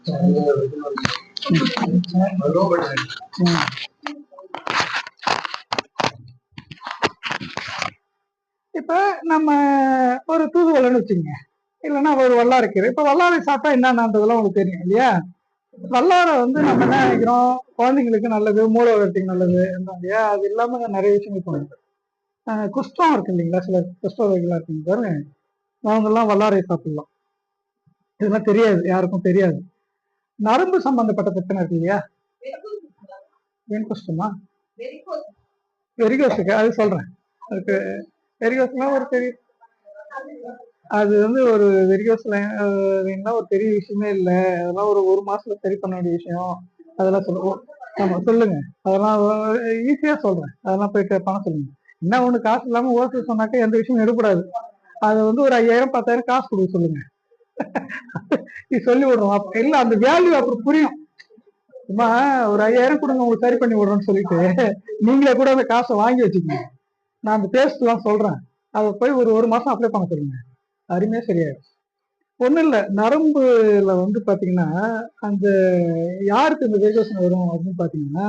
இப்ப நம்ம ஒரு தூதுவளைன்னு வச்சுக்கோங்க, இல்லைன்னா ஒரு வல்லாரைக்கீரை. இப்ப வல்லாரை சாப்பிட்டா என்னன்றதெல்லாம் உங்களுக்கு தெரியும் இல்லையா? வல்லாரை வந்து நம்ம என்ன நினைக்கிறோம், குழந்தைங்களுக்கு நல்லது, மூளை வளர்ச்சிக்கு நல்லது இல்லையா? அது இல்லாம நிறைய விஷயங்கள் பண்ணுது. குஷ்டம் இருக்கு இல்லைங்களா, சில குஷ்டரோகிகளா இருக்குங்க பாருங்க, அவங்க எல்லாம் வல்லாரை சாப்பிடலாம். இதெல்லாம் தெரியாது, யாருக்கும் தெரியாது. நரம்பு சம்பந்தப்பட்ட பிரச்சனை இருக்கு இல்லையா, வெண் குஷ்டமா, வெரிகோஸுக்கு அது சொல்றேன். அதுக்கு வெரிகோஸ்லாம் ஒரு பெரிய, அது வந்து ஒரு வெரிகோஸ்ல ஒரு பெரிய விஷயமே இல்லை. அதெல்லாம் ஒரு மாசத்துல சரி பண்ண வேண்டிய விஷயம். அதெல்லாம் சொல்லுவோம். ஆமா சொல்லுங்க, அதெல்லாம் ஈஸியா சொல்றேன். அதெல்லாம் போயிட்டு பணம் சொல்லுங்க. என்ன ஒண்ணு, காசு இல்லாம ஓட்டு சொன்னாக்க எந்த விஷயம் எடுக்கூடாது. அதை வந்து ஒரு 5000 10,000 காசு கொடுக்க சொல்லுங்க, சொல்லி விடுறோம். இல்ல அந்த வேல்யூ அப்புறம் புரியும். சும்மா ஒரு 5000 கொடுங்க உங்களுக்கு சரி பண்ணி விடுறோம்னு சொல்லிட்டு நீங்களே கூட அந்த காசை வாங்கி வச்சுக்கோங்க. நான் அந்த டேஸ்ட் எல்லாம் சொல்றேன், அதை போய் ஒரு மாசம் அப்ளை பண்ண சொல்லுங்க, அருமையா சரியாயிடும். ஒண்ணும் இல்ல, நரம்புல வந்து பாத்தீங்கன்னா அந்த யாருக்கு இந்த வேரியேஷன் வரும் அப்படின்னு பாத்தீங்கன்னா,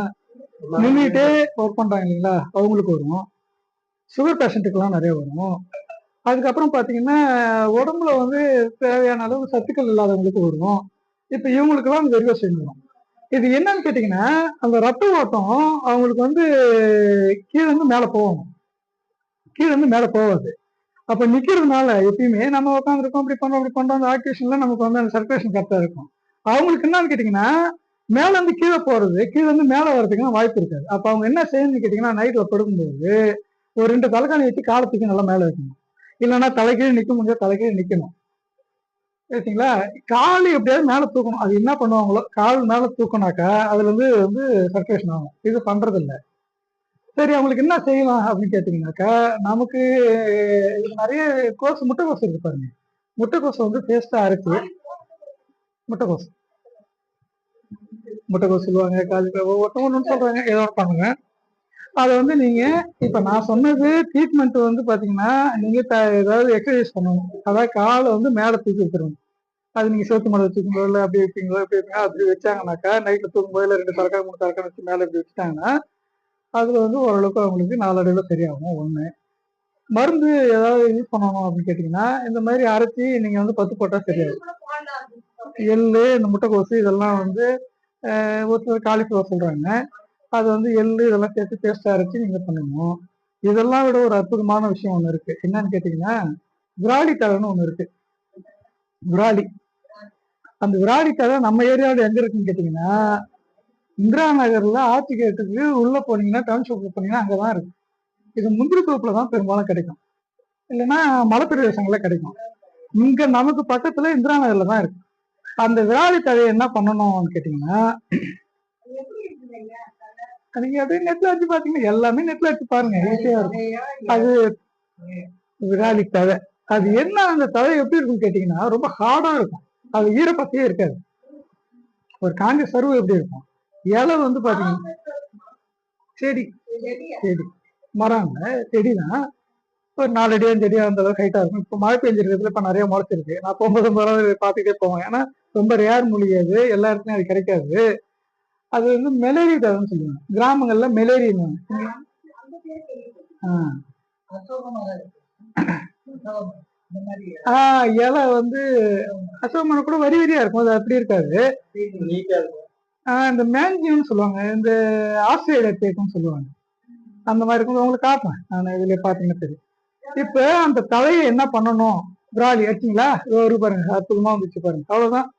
நின்றுட்டே ஒர்க் பண்றாங்க இல்லைங்களா, அவங்களுக்கு வரும். சுகர் பேஷண்ட்டுக்கு எல்லாம் நிறைய வரும். அதுக்கப்புறம் பாத்தீங்கன்னா உடம்புல வந்து தேவையான அளவு சத்துக்கள் இல்லாதவங்களுக்கு வரும். இப்ப இவங்களுக்கு எல்லாம் அந்த வேரியேஷன் வரும். இது என்னன்னு கேட்டீங்கன்னா, அந்த ரத்த ஓட்டம் அவங்களுக்கு வந்து கீழே இருந்து மேல போகணும், கீழே இருந்து மேல போகாது. அப்ப நிக்கிறதுனால எப்பயுமே நம்ம உட்காந்துருக்கோம், அப்படி பண்றோம் அந்த ஆக்டிவேஷன்ல நமக்கு வந்து அந்த சர்க்குலேஷன் கரெக்டா இருக்கும். அவங்களுக்கு என்னன்னு கேட்டீங்கன்னா, மேல இருந்து கீழே போறது, கீழே இருந்து மேல வர்றதுக்கு வாய்ப்பு இருக்காது. அப்ப அவங்க என்ன செய்யணும்னு கேட்டீங்கன்னா, நைட்ல படுக்கும்போது ஒரு 2 தலைக்காணி வச்சு காலத்துக்கு நல்லா மேல வைக்கணும். இல்லைன்னா தலைக்கீழே நிக்க முடியாது, தலைக்கீழே நிக்கணும். சரிங்களா? காலு எப்படியாவது மேல தூக்கணும். அது என்ன பண்ணுவாங்களோ, கால் மேல தூக்கினாக்கா அதுல இருந்து வந்து சர்க்குலேஷன் ஆகும். இது பண்றது இல்லை. சரி, அவங்களுக்கு என்ன செய்யலாம் அப்படின்னு கேட்டீங்கன்னாக்கா, நமக்கு நிறைய முட்டைக்கோசு இருக்கு பாருங்க. முட்டைக்கோசை வந்து பேஸ்டா அரைச்சு, முட்டைக்கோசு சொல்லுவாங்க, காலிஃபிளவர் ஒவ்வொன்னு சொல்றாங்க, ஏதோ பண்ணுங்க. அதை வந்து நீங்க இப்ப நான் சொன்னது ட்ரீட்மெண்ட் வந்து பாத்தீங்கன்னா, நீங்க ஏதாவது எக்ஸசைஸ் பண்ணணும். அதாவது காலை வந்து மேல தூக்கி வச்சிருங்க. அது நீங்க சேர்த்து மேல வச்சுக்கீங்களோ இல்லை அப்படி வைப்பீங்களோ, எப்படி வைப்பீங்க அப்படி வச்சாங்கன்னாக்கா, நைட்ல தூக்கும் போது 2 தலைக்காய் 3 தலைக்காய் வச்சு மேல இப்படி வச்சுட்டாங்கன்னா, அதுல வந்து ஓரளவுக்கு அவங்களுக்கு நாளடைவில் சரியாகும். ஒண்ணு, மருந்து ஏதாவது யூஸ் பண்ணணும் அப்படின்னு கேட்டீங்கன்னா, இந்த மாதிரி அரைச்சி நீங்க வந்து 10 போட்டா சரியாகும். எள்ளு, இந்த முட்டைக்கோசு இதெல்லாம் வந்து ஒரு சிலர் காலிஃபிளவர் சொல்றாங்க, அது வந்து எள்ளு இதெல்லாம் சேர்த்து பேஸ்டா அரைச்சி நீங்க பண்ணணும். இதெல்லாம் விட ஒரு அற்புதமான விஷயம் ஒண்ணு இருக்கு. என்னன்னு கேட்டீங்கன்னா, விராலி தழைன்னு ஒண்ணு இருக்கு. விராலி, அந்த விராலி தழை நம்ம ஏரியாவில் எங்க இருக்குன்னு கேட்டீங்கன்னா, இந்திரா நகர்ல ஆட்சி கேட்டுக்கு உள்ள போனீங்கன்னா, டவுன்ஷிப் போனீங்கன்னா அங்கதான் இருக்கு. இது முந்திரி தோப்புல தான் பெரும்பாலும் கிடைக்கும், இல்லைன்னா மலைப்பிரதேசங்கள்ல கிடைக்கும். இங்க நமக்கு பக்கத்துல இந்திரா நகர்ல தான் இருக்கு. அந்த விராலி தழையை என்ன பண்ணணும்னு கேட்டீங்கன்னா, நீங்க அப்படியே நெட்ல வச்சு பாத்தீங்கன்னா, எல்லாமே நெட்ல வச்சு பாருங்க, ஈஸியா இருக்கும். அது விராலி தழை, அது என்ன அந்த தழை எப்படி இருக்குன்னு கேட்டீங்கன்னா, ரொம்ப ஹார்டா இருக்கும். அது ஈரப்பத்தையே இருக்காது. ஒரு காஞ்ச சருவு எப்படி இருக்கும், இலை வந்து பாத்தீங்கன்னா செடி செடி மரம் இல்ல, செடிதான். ஒரு 4 அடி 5 அடியா அந்த அளவுக்கு ஹைட்டா இருக்கும். இப்ப மழை பெஞ்சிருக்கிறதுல இப்ப நிறைய முளைச்சிருக்கு. நான் போகும்போது பார்த்துட்டே போவேன். ஏன்னா ரொம்ப ரேர் மூலிகை, அது எல்லா இடத்துலயும் அது கிடைக்காது. அது வந்து மெலேரி தழைன்னு சொல்லுவாங்க, கிராமங்கள்ல மெலேரின்னு. இலை வந்து அசோகமான கூட வரி வரியா இருக்கும், அது அப்படி இருக்காது. இந்த மேஞ்சின்னு சொல்லுவாங்க, இந்த ஆஸ்திரேலியா தேக்குன்னு சொல்லுவாங்க, அந்த மாதிரி இருக்கும். உங்களுக்கு காப்பேன் நான், இதுல பாத்தீங்கன்னா தெரியும். இப்ப அந்த தலையை என்ன பண்ணணும், விராலி அடிச்சிங்களா, ஒரு பாருங்க அற்புதமா வந்துச்சு பாருங்க, அவ்வளவுதான்.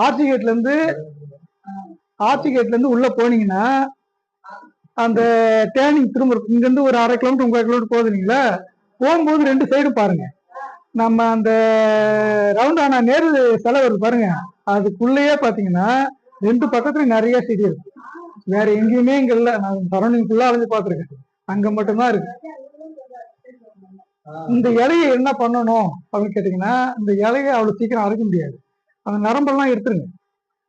ஆர்ச்சி கேட்ல இருந்து உள்ள போனீங்கன்னா, அந்த டேர்னிங் திரும்ப இங்க இருந்து ஒரு 1/2 கிலோமீட்டர் 3/4 கிலோமீட்டர் போகுதுங்களா, போகும்போது 2 சைடும் பாருங்க, நம்ம அந்த ரவுண்டானா நேரு சிலை வருது பாருங்க, அதுக்குள்ளேயே பாத்தீங்கன்னா 2 பக்கத்துல நிறைய செடி இருக்கு. வேற எங்கேயுமே இங்க இல்ல, நான் சரௌண்டிங் ஃபுல்லா அலைஞ்சு பாத்துருக்கேன், அங்க மட்டும்தான் இருக்கு. இந்த இலையை என்ன பண்ணணும் அப்படின்னு கேட்டீங்கன்னா, இந்த இலையை அவ்வளவு சீக்கிரம் அரைக்க முடியாது, அந்த நரம்பெல்லாம் எடுத்துருங்க.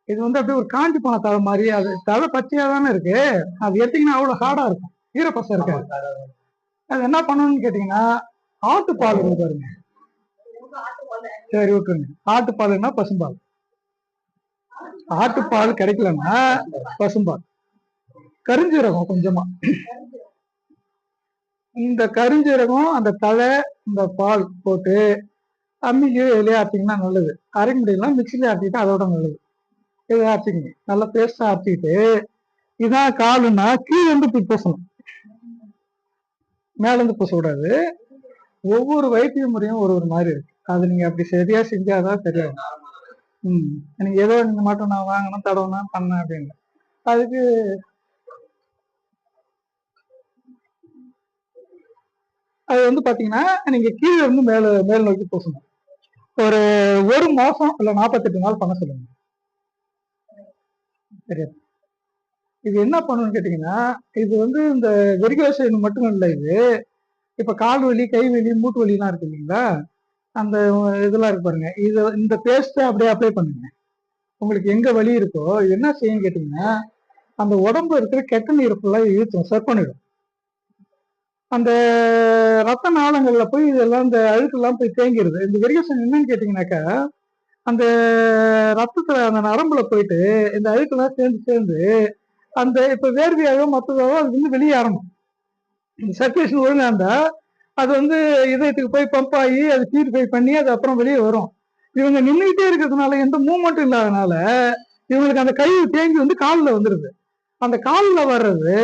இது வந்து அப்படியே ஒரு காஞ்சி போன தழை மாதிரி, அது தழை பச்சையா தானே இருக்கு, அது எடுத்தீங்கன்னா அவ்வளவு ஹார்டா இருக்கும், ஈரப்பசை இருக்காது. அது என்ன பண்ணணும்னு கேட்டீங்கன்னா, ஆட்டுப்பால் இருக்கு பாருங்க, சரி விட்டுருங்க. ஆட்டுப்பாலுன்னா பசும்பால். ஆட்டுப்பால் கிடைக்கலன்னா பசும்பால். கருஞ்சீரகம் கொஞ்சமா, இந்த கருஞ்சீரகம், அந்த தழை, இந்த பால் போட்டு அம்மிக்கு வெளியே ஆட்டிங்கன்னா நல்லது. அரைக்க முடியலாம், மிக்சிலே ஆட்டிட்டா அதோட நல்லது. இதை ஆட்டிக்கங்க, நல்லா பேஸ்டா ஆட்டிட்டு, இதான் காலுன்னா கீழே இருந்து போய் பூசணும், மேல இருந்து பூசக்கூடாது. ஒவ்வொரு வைத்திய முறையும் ஒரு ஒரு மாதிரி இருக்கு. அது நீங்க அப்படி சரியா செஞ்சாதான் தெரியாது. எனக்கு ஏதோ நீங்க மட்டும் நான் வாங்கணும் தடவணும் பண்ணேன் அப்படின்னு அதுக்கு அது வந்து பாத்தீங்கன்னா நீங்க கீழே இருந்து மேல் நோக்கி பூசணும். ஒரு மாசம் இல்ல 48 நாள் பண்ண சொல்லுங்க. சரியா? இது என்ன பண்ணணும்னு கேட்டீங்கன்னா, இது வந்து இந்த வெரிகோசைன் மட்டும் இல்லை. இது இப்ப கால் வலி, கை வலி, மூட்டு வலி எல்லாம் இருக்கு இல்லைங்களா, அந்த இதெல்லாம் இருக்கு பாருங்க. இந்த பேஸ்ட அப்படியே அப்ளை பண்ணுங்க. உங்களுக்கு எங்க வலி இருக்கோ என்ன செய்யும் கேட்டீங்கன்னா, அந்த உடம்புல இருக்கிற கெட்ட நீரை ஃபுல்லா இழுத்தும், செட் பண்ணிடும். அந்த ரத்த நாளங்கள்ல போய் இதெல்லாம் இந்த அழுக்கெல்லாம் போய் தேங்கிடுது. இந்த வெரிகோசைன் என்னன்னு கேட்டீங்கன்னாக்கா, அந்த ரத்தத்துல அந்த நரம்புல போயிட்டு இந்த அழுக்கெல்லாம் சேர்ந்து அந்த இப்ப வேர்வையாகவோ மற்றதாவோ அது வந்து வெளியே ஆரம்பம். இந்த சர்க்குலேஷன் ஒழுங்கா இருந்தா அது வந்து இதயத்துக்கு போய் பம்ப் ஆகி அது பியூரிஃபை பண்ணி அது அப்புறம் வெளியே வரும். இவங்க நின்றுகிட்டே இருக்கிறதுனால எந்த மூவ்மெண்ட்டும் இல்லாதனால இவங்களுக்கு அந்த கை தேங்கி வந்து காலில் வந்துருது. அந்த காலில் வர்றது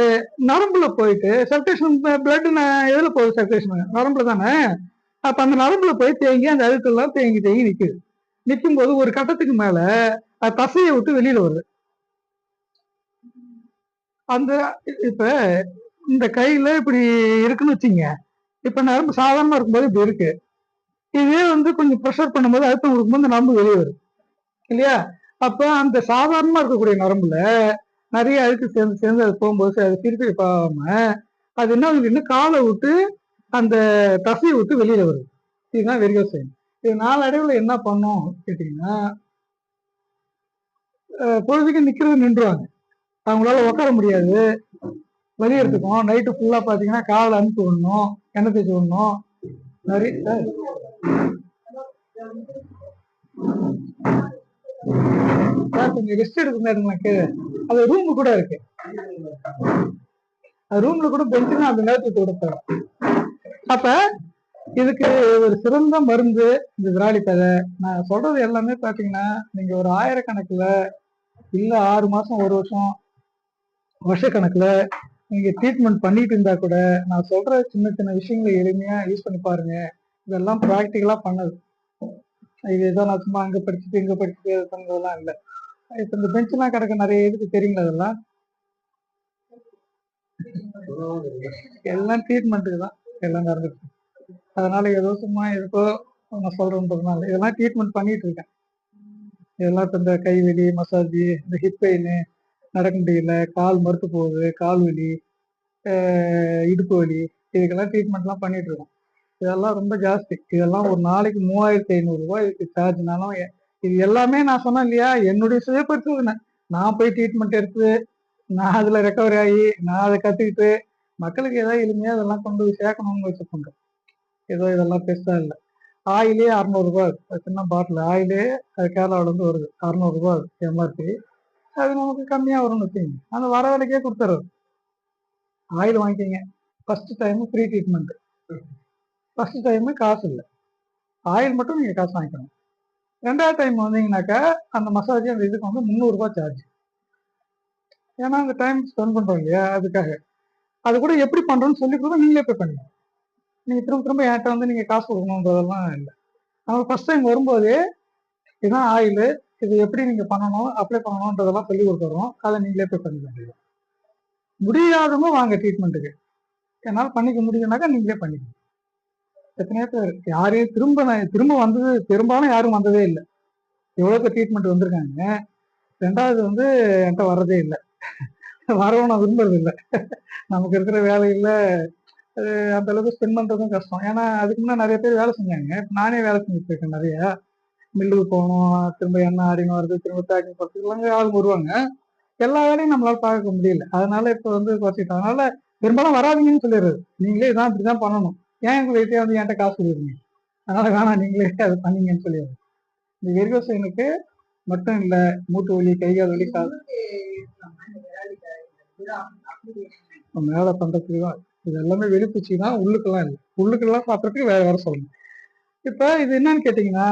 நரம்புல போயிட்டு சர்க்குலேஷன், பிளட் எதுல போகுது? சர்க்குலேஷன் நரம்புல தானே. அப்ப அந்த நரம்புல போய் தேங்கி அந்த அழுக்கெல்லாம் தேங்கி நிக்குது. நிற்கும் போது ஒரு கட்டத்துக்கு மேல அது தசையை விட்டு வெளியில வருது. அந்த இப்ப இந்த கையில இப்படி இருக்குன்னு வச்சுங்க, இப்ப நரம்பு சாதாரணமா இருக்கும்போது இப்படி இருக்கு. இதே வந்து கொஞ்சம் ப்ரெஷர் பண்ணும்போது அழுத்தம் கொடுக்கும்போது இந்த நரம்பு வெளியே வரும் இல்லையா? அப்ப அந்த சாதாரணமா இருக்கக்கூடிய நரம்புல நிறைய அழுக்கு சேர்ந்து அது போகும்போது அது திருப்பி ஆகாம அது என்ன இன்னும் காலை விட்டு அந்த தசையை விட்டு வெளியில வருது. இதுதான் வெரிகோசைன். இது நாளடைவுல என்ன பண்ணும் கேட்டீங்கன்னா, பொழுதுக்கு நிக்கிறது நின்றுவாங்க, அவங்களால உட்கார முடியாது, வலி எடுத்துக்கும். நைட்டு ஃபுல்லா பாத்தீங்கன்னா காலை அனுப்பி விடணும், எண்ணெய் தேய்ச்சி விடணும். நிறைய கொஞ்சம் ரெஸ்ட் எடுக்க அது ரூம் கூட இருக்கு, ரூம்ல கூட பெஞ்சுன்னா அந்த நேரத்துக்கு கொடுத்தாரு. அப்ப இதுக்கு ஒரு சிறந்த மருந்து இந்த விராலி கதை. நான் சொல்றது எல்லாமே பாத்தீங்கன்னா நீங்க ஒரு ஆயிரக்கணக்குல இல்ல 6 மாசம் 1 வருஷம் வருஷக்கணக்குல நீங்க ட்ரீட்மெண்ட் பண்ணிட்டு இருந்தா கூட நான் சொல்ற சின்ன சின்ன விஷயங்களை எளிமையா யூஸ் பண்ணி பாருங்க. இதெல்லாம் ப்ராக்டிக்கலா பண்ணது. இது ஏதோ நான் சும்மா அங்க படிச்சுட்டு இங்க படிச்சுட்டு பண்ணதெல்லாம் இல்லை. இப்ப இந்த பெஞ்ச் எல்லாம் கிடக்க நிறைய இதுக்கு தெரியுங்களா? அதெல்லாம் எல்லாம் ட்ரீட்மெண்ட்டுக்கு தான் எல்லாம் நடந்துச்சு. அதனால ஏதோ சும்மா எதுக்கோ நான் சொல்றேன்றதுனால இதெல்லாம் ட்ரீட்மெண்ட் பண்ணிட்டு இருக்கேன். இதெல்லாம் இப்ப இந்த கை வலி, மசாஜ், இந்த ஹிப் பெயின், நடக்க முடியல, கால் மறுத்து போகுது, கால் வலி, இடுப்பு வலி, இதுக்கெல்லாம் ட்ரீட்மெண்ட்லாம் பண்ணிட்டு இருக்கோம். இதெல்லாம் ரொம்ப ஜாஸ்தி. இதெல்லாம் ஒரு நாளைக்கு 3500 ரூபாய் சார்ஜ்னாலும் இது எல்லாமே நான் சொன்னேன் இல்லையா, என்னுடைய சுய பரிசோதனை. நான் போய் ட்ரீட்மெண்ட் எடுத்து நான் அதுல ரெக்கவரி ஆகி நான் அதை கத்துக்கிட்டு மக்களுக்கு ஏதாவது எளிமையா இதெல்லாம் கொண்டு போய் சேர்க்கணும்னு வச்சு பண்றேன். ஏதோ இதெல்லாம் பெருசா இல்லை. ஆயிலே 600 ரூபாய், சின்ன பாட்டில் ஆயிலே அது கேரளாவில இருந்து வருது. 600 ரூபாய் எம்ஆர்பி. அது நமக்கு கம்மியா வரும்னு வச்சுங்க, அந்த வர வேலைக்கே கொடுத்துறது. ஆயில் வாங்கிக்கிங்க. First time free treatment, first time காசு இல்லை, ஆயில் மட்டும் நீங்க காசு வாங்கிக்கணும். 2வது டைம் வந்தீங்கன்னாக்கா அந்த மசாஜ் அந்த இதுக்கு வந்து 300 ரூபாய் சார்ஜ். ஏன்னா அந்த டைம் ஸ்பெண்ட் பண்றோம் இல்லையா, அதுக்காக. அது கூட எப்படி பண்றோம்னு சொல்லி கூட நீங்களே பே பண்ணுங்க. நீங்க திரும்ப திரும்ப என்கிட்ட வந்து நீங்க காசு கொடுக்கணுன்றதெல்லாம் இல்லை. நம்ம ஃபர்ஸ்ட் டைம் வரும்போதே இதுதான் ஆயில், இது எப்படி நீங்க பண்ணணும், அப்ளை பண்ணணும்ன்றதெல்லாம் சொல்லி கொடுத்துறோம். அதை நீங்களே பே பண்ணிக்க. முடியாதவங்க வாங்க ட்ரீட்மெண்ட்டுக்கு. என்னால் பண்ணிக்க முடியும்னாக்கா நீங்களே பண்ணிக்கணும். எத்தனையோ பேர் யாரையும் திரும்ப வந்தது பெரும்பாலும் யாரும் வந்ததே இல்லை. எவ்வளோ பேர் ட்ரீட்மெண்ட் வந்திருக்காங்க. 2வது வந்து என்கிட்ட வர்றதே இல்லை. வரவும் நான் விரும்புறது இல்லை. நமக்கு இருக்கிற வேலையில் அந்த அளவுக்கு ஸ்பெண்ட் பண்றதும் கஷ்டம். ஏன்னா அதுக்கு முன்னாடி நிறைய பேர் வேலை செஞ்சாங்க. நானே வேலை செஞ்சுட்டு இருக்கேன். நிறைய மில்லுக்கு போகணும், திரும்ப எண்ணெய் ஆடிங்க வருது, திரும்ப பேக்கிங் பண்ணுறதுக்கு ஆள் வருவாங்க. எல்லா வேலையும் நம்மளால பார்க்க முடியல. அதனால இப்போ வந்து குறைச்சிட்டோம். அதனால பெரும்பாலும் வராதிங்கன்னு சொல்லிடுறது. நீங்களே இதான் இப்படிதான் பண்ணணும், ஏன் எங்க வீட்டையே வந்து என்கிட்ட காசு கொடுக்குறீங்க அதனால வேணாம் நீங்களே அதை பண்ணீங்கன்னு சொல்லிடுறேன். இந்த வெரிகோசைனுக்கு மட்டும் இல்ல, மூட்டு வலி, கை கால் வலி, மேல பண்றதுக்கு தான் இது எல்லாமே. வெளிப்பூச்சி தான், உள்ளுக்கெல்லாம் இல்லை. உள்ளுக்கெல்லாம் சாப்பிட்றதுக்கு வேற வேற சொல்லணும். இப்ப இது என்னன்னு கேட்டீங்கன்னா,